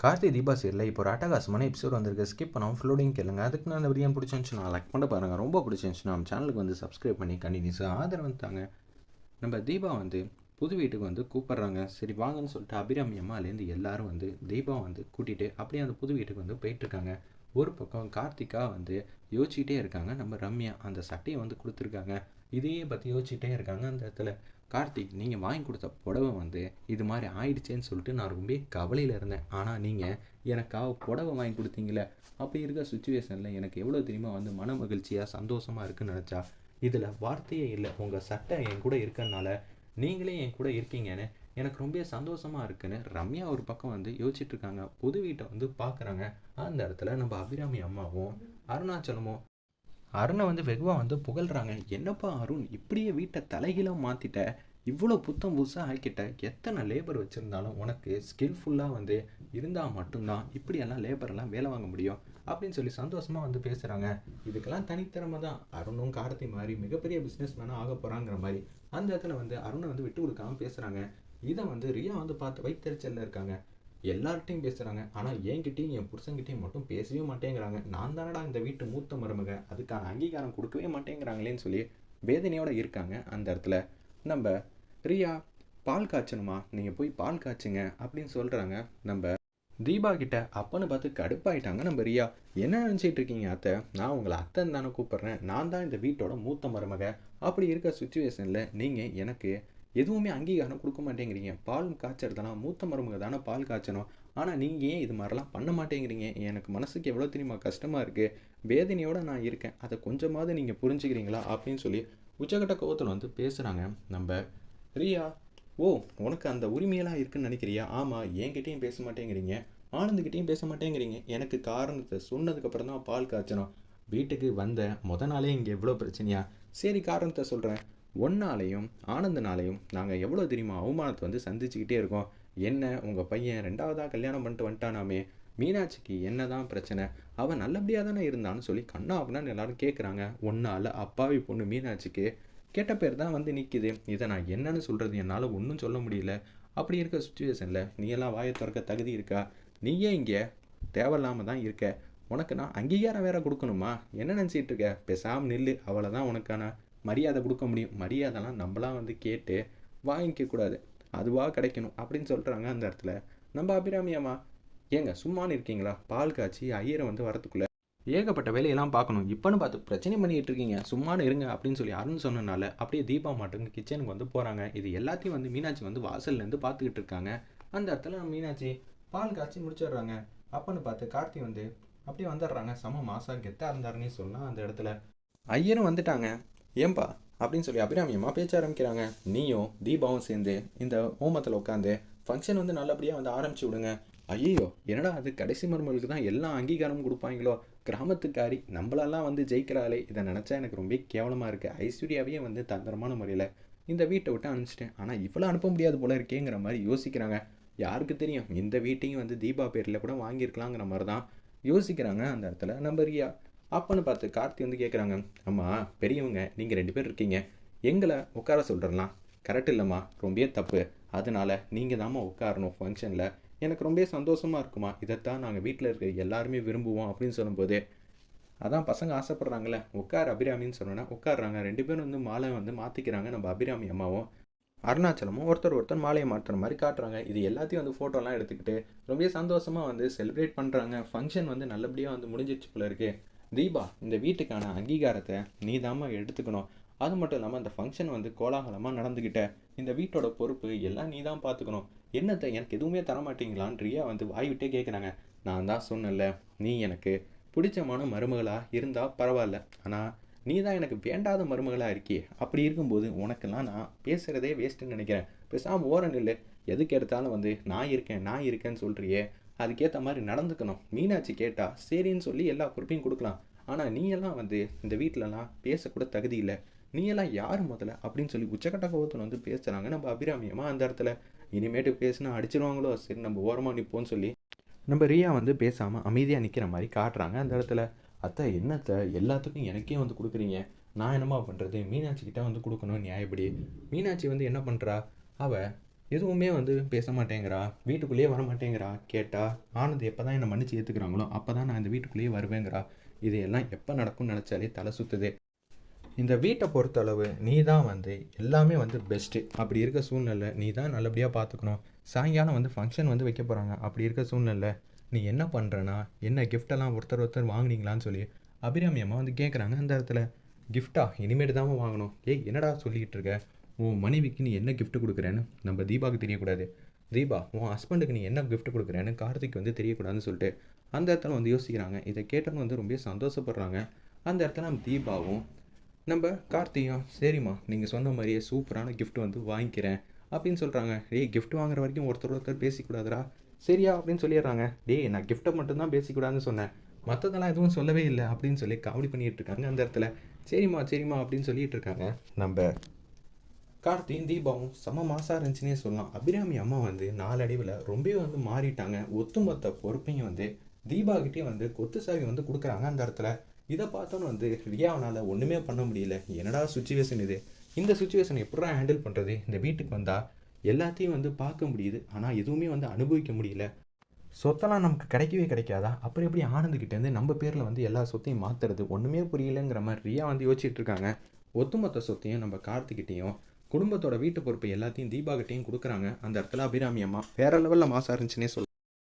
கார்த்தி தீபா சீரியலில் இப்போ ஒரு அட்டகாசமான எபிசோட் வந்திருக்கு. ஸ்கிப் பண்ணாமல் ஃபுல்லோடையும் கேளுங்க. அதுக்கு நான் அந்த வீடியோ பிடிச்சிருந்துச்சுன்னா லைக் பண்ண பாருங்கள். ரொம்ப பிடிச்சிருந்துச்சுன்னா நம்ம சேனலுக்கு வந்து சப்ஸ்கிரைப் பண்ணி கண்டினியூஸாக ஆதரவு தாங்க. நம்ம தீபா வந்து புது வீட்டுக்கு வந்து கூப்பிட்றாங்க. சரி வாங்கன்னு சொல்லிட்டு அபிராமி அம்மாலேருந்து எல்லாரும் வந்து தீபா வந்து கூட்டிகிட்டு அப்படியே அந்த புது வீட்டுக்கு வந்து போயிட்டுருக்காங்க. ஒரு பக்கம் கார்த்திகா வந்து யோசிச்சுட்டே இருக்காங்க. நம்ம ரம்யா அந்த சட்டையை வந்து கொடுத்துருக்காங்க. இதையே பற்றி யோசிச்சுட்டே இருக்காங்க. அந்த இடத்துல கார்த்திக், நீங்கள் வாங்கி கொடுத்த புடவை வந்து இது மாதிரி ஆயிடுச்சேன்னு சொல்லிட்டு நான் ரொம்ப கவலையில் இருந்தேன். ஆனால் நீங்கள் எனக்காக புடவை வாங்கி கொடுத்தீங்களே, அப்படி இருக்க சுச்சுவேஷனில் எனக்கு எவ்வளோ தெரியுமா வந்து மன மகிழ்ச்சியாக சந்தோஷமாக இருக்குன்னு நினச்சா இதில் வார்த்தையே இல்லை. உங்கள் சட்டை என் கூட இருக்கறனால நீங்களே என் கூட இருக்கீங்கன்னு எனக்கு ரொம்ப சந்தோஷமாக இருக்குன்னு ரம்யா ஒரு பக்கம் வந்து யோசிச்சுட்டு இருக்காங்க. புது வீட்டை வந்து பார்க்குறாங்க. அந்த இடத்துல நம்ம அபிராமி அம்மாவும் அருணாச்சலமும் அருணை வந்து வெகுவாக வந்து புகழ்கிறாங்க. என்னப்பா அருண், இப்படியே வீட்டை தலைகீழாக மாற்றிட்ட, இவ்வளோ புத்தம் புதுசாக ஆக்கிட்ட, எத்தனை லேபர் வச்சுருந்தாலும் உனக்கு ஸ்கில்ஃபுல்லாக வந்து இருந்தால் மட்டும்தான் இப்படியெல்லாம் லேபரெல்லாம் வேலை வாங்க முடியும் அப்படின்னு சொல்லி சந்தோஷமாக வந்து பேசுகிறாங்க. இதுக்கெல்லாம் தனித்திறமை தான். அருணும் கார்த்தி மாதிரி மிகப்பெரிய பிஸ்னஸ் மேனாக ஆக போகிறாங்கிற மாதிரி அந்த இடத்துல வந்து அருணை வந்து விட்டு கொடுக்காமல் பேசுகிறாங்க. இதை வந்து ரியா வந்து பார்த்து வைத்தறிச்சலில் இருக்காங்க. எல்லார்ட்டையும் பேசுகிறாங்க, ஆனால் என்கிட்டையும் என் புருஷன்கிட்டையும் மட்டும் பேசவே மாட்டேங்கிறாங்க. நான் தானடா இந்த வீட்டு மூத்த மருமக, அதுக்கான அங்கீகாரம் கொடுக்கவே மாட்டேங்கிறாங்களேன்னு சொல்லி வேதனையோடு இருக்காங்க. அந்த இடத்துல நம்ம ரியா, பால் காய்ச்சணுமா, நீங்கள் போய் பால் காய்ச்சுங்க அப்படின்னு சொல்கிறாங்க. நம்ம தீபா கிட்ட அப்பன்னு பார்த்து கடுப்பாயிட்டாங்க நம்ம ரியா. என்ன நினச்சிட்டு இருக்கீங்க அத்தை, நான் உங்களை அத்தைன்னு தானே கூப்பிட்றேன், நான் தான் இந்த வீட்டோட மூத்த மருமக. அப்படி இருக்க சுச்சுவேஷனில் நீங்கள் எனக்கு எதுவுமே அங்கீகாரம் கொடுக்க மாட்டேங்கிறீங்க. பால் காய்ச்சறதெல்லாம் மூத்த மருமக தானே பால் காய்ச்சணும், ஆனால் நீங்கள் ஏன் இது மாதிரிலாம் பண்ண மாட்டேங்கிறீங்க? எனக்கு மனசுக்கு எவ்வளோ தெரியுமா கஷ்டமாக இருக்குது, வேதனையோடு நான் இருக்கேன், அதை கொஞ்சமாவது நீங்கள் புரிஞ்சுக்கிறீங்களா அப்படின்னு சொல்லி உச்சகட்ட கோவத்தில் வந்து பேசுகிறாங்க நம்ம ரியா. ஓ, உனக்கு அந்த உரிமையெல்லாம் இருக்குன்னு நினைக்கிறியா? ஆமாம், என்கிட்டையும் பேச மாட்டேங்கிறீங்க, ஆனந்துக்கிட்டையும் பேச மாட்டேங்கிறீங்க. எனக்கு காரணத்தை சொன்னதுக்கப்புறம் தான் பால் காய்ச்சணும். வீட்டுக்கு வந்த நாளே இங்கே எவ்வளோ பிரச்சனையா? சரி, காரணத்தை சொல்கிறேன். ஒன்னாலையும் ஆனந்தனாலையும் நாங்கள் எவ்வளோ தெரியுமா அவமானத்தை வந்து சந்திச்சுக்கிட்டே இருக்கோம். என்ன, உங்கள் பையன் ரெண்டாவதாக கல்யாணம் பண்ணிட்டு வந்துட்டானாமே, மீனாட்சிக்கு என்ன தான் பிரச்சனை, அவன் நல்லபடியாக தானே இருந்தான்னு சொல்லி கண்ணா அப்படின்னு எல்லாரும் கேட்குறாங்க. ஒன்றால் அப்பாவி பொண்ணு மீனாட்சிக்கு கெட்ட பேர் தான் வந்து நிற்கிது. இதை நான் என்னன்னு சொல்கிறது, என்னால் ஒன்றும் சொல்ல முடியல. அப்படி இருக்க சுச்சுவேஷனில் நீ எல்லாம் வாயை திறக்க தகுதி இருக்கா? நீயே இங்கே தேவையில்லாமல் தான் இருக்க. உனக்கு நான் அங்கீகாரம் வேற கொடுக்கணுமா? என்ன நினச்சிட்டு இருக்க? பேசாமல் நில்லு, அவ்வளோதான் உனக்கான மரியாதை கொடுக்க முடியும். மரியாதைலாம் நம்மளாம் வந்து கேட்டு வாங்கிக்கக்கூடாது, அதுவாக கிடைக்கணும் அப்படின்னு சொல்கிறாங்க. அந்த இடத்துல நம்ம அபிராமி அம்மா, ஏங்க சும்மானு இருக்கீங்களா? பால் காய்ச்சி ஐயரை வந்து வரத்துக்குள்ளே ஏகப்பட்ட வேலையெல்லாம் பார்க்கணும், இப்போன்னு பார்த்து பிரச்சனை பண்ணிகிட்டு இருக்கீங்க, சும்மானு இருங்க அப்படின்னு சொல்லி அருண் சொன்னனால அப்படியே தீபா மாட்டுங்க கிச்சனுக்கு வந்து போகிறாங்க. இது எல்லாத்தையும் வந்து மீனாட்சி வந்து வாசல்லேருந்து பார்த்துக்கிட்டு இருக்காங்க. அந்த இடத்துல மீனாட்சி பால் காய்ச்சி முடிச்சிடுறாங்க. அப்போன்னு பார்த்து கார்த்தி வந்து அப்படியே வந்துடுறாங்க. செம மாசா கெத்தாக இருந்தாருன்னே சொல்லலாம். அந்த இடத்துல ஐயரும் வந்துட்டாங்க. ஏன்பா அப்படின்னு சொல்லி அபிராமி அம்மா பேச்ச ஆரம்பிக்கிறாங்க. நீயும் தீபாவும் சேர்ந்து இந்த ஹோமத்தில் உட்காந்து ஃபங்க்ஷன் வந்து நல்லபடியாக வந்து ஆரம்பிச்சு விடுங்க. ஐயோ, என்னடா அது, கடைசி மருமகளுக்கு தான் எல்லா அங்கீகாரமும் கொடுப்பாங்களோ, கிராமத்துக்காரி நம்மளெல்லாம் வந்து ஜெயிக்கிறாளே, இதை நினச்சா எனக்கு ரொம்ப கேவலமாக இருக்குது. ஐஸ்வர்யாவையே வந்து தந்திரமான முறையில் இந்த வீட்டை விட்டு அனுப்பிச்சிட்டேன், ஆனால் இவ்வளோ அனுப்ப முடியாது போல இருக்கேங்கிற மாதிரி யோசிக்கிறாங்க. யாருக்கு தெரியும், இந்த வீட்டையும் வந்து தீபா பேரில் கூட வாங்கியிருக்கலாங்கிற மாதிரி தான் யோசிக்கிறாங்க. அந்த இடத்துல நம்ம ரியா அப்பன்னு பார்த்து கார்த்தி வந்து கேட்குறாங்க. அம்மா பெரியவங்க, நீங்கள் 2 பேர் இருக்கீங்க, எங்களை உட்கார சொல்கிறலாம் கரெக்ட் இல்லைம்மா, ரொம்ப தப்பு. அதனால நீங்கள் தாம்மா உட்காரணும் ஃபங்க்ஷனில், எனக்கு ரொம்ப சந்தோஷமாக இருக்குமா, இதைத்தான் நாங்கள் வீட்டில் இருக்க எல்லாருமே விரும்புவோம் அப்படின்னு சொல்லும்போது, அதான் பசங்க ஆசைப்பட்றாங்களே, உட்கார் அபிராமின்னு சொன்னோன்னா உட்காடுறாங்க. 2 பேரும் வந்து மாலை வந்து மாற்றிக்கிறாங்க. நம்ம அபிராமி அம்மாவும் அருணாச்சலமும் ஒருத்தர் மாலையை மாற்றுற மாதிரி காட்டுறாங்க. இது எல்லாத்தையும் வந்து ஃபோட்டோலாம் எடுத்துக்கிட்டு ரொம்ப சந்தோஷமாக வந்து செலிப்ரேட் பண்ணுறாங்க. ஃபங்க்ஷன் வந்து நல்லபடியாக வந்து முடிஞ்சிடுச்சு போல இருக்குது. தீபா, இந்த வீட்டுக்கான அங்கீகாரத்தை நீ தாம்மா எடுத்துக்கணும். அது மட்டும் இல்லாமல் அந்த ஃபங்க்ஷன் வந்து கோலாகலமாக நடந்துக்கிட்ட, இந்த வீட்டோட பொறுப்பு எல்லாம் நீ தான் பார்த்துக்கணும். என்னத்தை எனக்கு எதுவுமே தரமாட்டீங்களான்னு ரியா வந்து வாய்விட்டே கேட்குறாங்க. நான் தான் சொன்னல, நீ எனக்கு பிடிச்சமான மருமகளாக இருந்தால் பரவாயில்ல, ஆனால் நீ தான் எனக்கு வேண்டாத மருமகளாக இருக்கியே. அப்படி இருக்கும்போது உனக்கெல்லாம் நான் பேசுகிறதே வேஸ்ட்டுன்னு நினைக்கிறேன். பேசாமல் ஓரம் இல்லை, எதுக்கு எடுத்தாலும் வந்து நான் இருக்கேன்னு சொல்கிறியே, அதுக்கேற்ற மாதிரி நடந்துக்கணும். மீனாட்சி கேட்டால் சரின்னு சொல்லி எல்லா பொறுப்பையும் கொடுக்கலாம், ஆனால் நீ எல்லாம் வந்து இந்த வீட்டிலலாம் பேசக்கூட தகுதி இல்லை. நீ எல்லாம் யார் முதல்ல அப்படின்னு சொல்லி உச்சக்கட்ட கோபத்தில் வந்து பேசுகிறாங்க நம்ம அபிராமியமாக. அந்த இடத்துல இனிமேட்டு பேசினா அடிச்சிருவாங்களோ, சரி நம்ம ஓரமாக நிற்போன்னு சொல்லி நம்ம ரியா வந்து பேசாமல் அமைதியாக நிற்கிற மாதிரி காட்டுறாங்க. அந்த இடத்துல அத்தை, என்னத்தை எல்லாத்துக்கும் எனக்கே வந்து கொடுக்குறீங்க, நான் என்னம்மா பண்ணுறது, மீனாட்சி கிட்ட வந்து கொடுக்கணும் நியாயப்படி. மீனாட்சி வந்து என்ன பண்ணுறா, அவள் எதுவுமே வந்து பேச மாட்டேங்கிறா, வீட்டுக்குள்ளேயே வர மாட்டேங்கிறா. கேட்டால் ஆனந்த் எப்போ தான் என்னை மன்னிச்சு ஏற்றுக்கிறாங்களோ அப்போ தான் நான் இந்த வீட்டுக்குள்ளேயே வருவேங்கிறா. இது எல்லாம் எப்போ நடக்கும்னு நினச்சாலே தலை சுற்றுது. இந்த வீட்டை பொறுத்தளவு நீ தான் வந்து எல்லாமே வந்து பெஸ்ட்டு. அப்படி இருக்க சூழ்நிலை நீ தான் நல்லபடியாக பார்த்துக்கணும். சாயங்காலம் வந்து ஃபங்க்ஷன் வந்து வைக்க போகிறாங்க. அப்படி இருக்க சூழ்நிலை நீ என்ன பண்ணுறனா, என்ன கிஃப்டெல்லாம் ஒருத்தர் வாங்குனீங்களான்னு சொல்லி அபிராமி அம்மா வந்து கேட்குறாங்க. அந்த இடத்துல கிஃப்டா இனிமேட்டு தான் வாங்கணும். ஏய் என்னடா சொல்லிக்கிட்டு இருக்க, உன் மனைவிக்கு நீ என்ன கிஃப்ட் கொடுக்குறேன்னு நம்ம தீபாவுக்கு தெரியக்கூடாது. தீபா உன் ஹஸ்பண்டுக்கு நீ என்ன கிஃப்ட் கொடுக்குறேன்னு கார்த்திக் வந்து தெரியக்கூடாதுன்னு சொல்லிட்டு அந்த இடத்துல வந்து யோசிக்கிறாங்க. இதை கேட்டவங்க வந்து ரொம்ப சந்தோஷப்படுறாங்க. அந்த இடத்துல நம்ம தீபாவும் நம்ம கார்த்தியும் சரிம்மா நீங்கள் சொன்ன மாதிரியே சூப்பரான கிஃப்ட் வந்து வாங்கிக்கிறேன் அப்படின்னு சொல்கிறாங்க. டேய் கிஃப்ட் வாங்குற வரைக்கும் ஒருத்தர் பேசிக்கூடாதுரா, சரியா அப்படின்னு சொல்லிடுறாங்க. டேய் நான் கிஃப்ட்டை மட்டும்தான் பேசிக்கூடாதுன்னு சொன்னேன், மற்றதெல்லாம் எதுவும் சொல்லவே இல்லை அப்படின்னு சொல்லி காமெடி பண்ணிகிட்டு இருக்காங்க. அந்த இடத்துல சரிம்மா சரிம்மா அப்படின்னு சொல்லிட்டு இருக்காங்க. நம்ம கார்த்தியும் தீபாவும் செம மாசாக இருந்துச்சுன்னே சொல்லலாம். அபிராமி அம்மா வந்து நாளடைவில் ரொம்பவே வந்து மாறிட்டாங்க. ஒத்துமொத்த பொறுப்பையும் வந்து தீபாகிட்டே வந்து கொத்து சாவி வந்து கொடுக்குறாங்க. அந்த இடத்துல இதை பார்த்தோன்னு வந்து ரியாவனால் ஒன்றுமே பண்ண முடியல. என்னடா சுச்சுவேஷன் இது, இந்த சுச்சுவேஷனை எப்படா ஹேண்டில் பண்ணுறது, இந்த வீட்டுக்கு வந்தால் எல்லாத்தையும் வந்து பார்க்க முடியுது ஆனால் எதுவுமே வந்து அனுபவிக்க முடியல, சொத்தெல்லாம் நமக்கு கிடைக்கவே கிடைக்காதா, அப்புறம் எப்படி ஆனந்துக்கிட்டேருந்து நம்ம பேரில் வந்து எல்லா சொத்தையும் மாற்றுறது, ஒன்றுமே புரியலைங்கிற மாதிரி ரியா வந்து யோசிச்சுட்டு இருக்காங்க. ஒட்டுமொத்த சொத்தையும் நம்ம கார்த்திக்கிட்டையும் குடும்பத்தோட வீட்டு பொறுப்பு எல்லாத்தையும் தீபாகிட்டையும் கொடுக்குறாங்க. அந்த இடத்துல அபிராமி அம்மா வேற லெவலில் மாசா இருந்துச்சுன்னே சொல்லலாம்.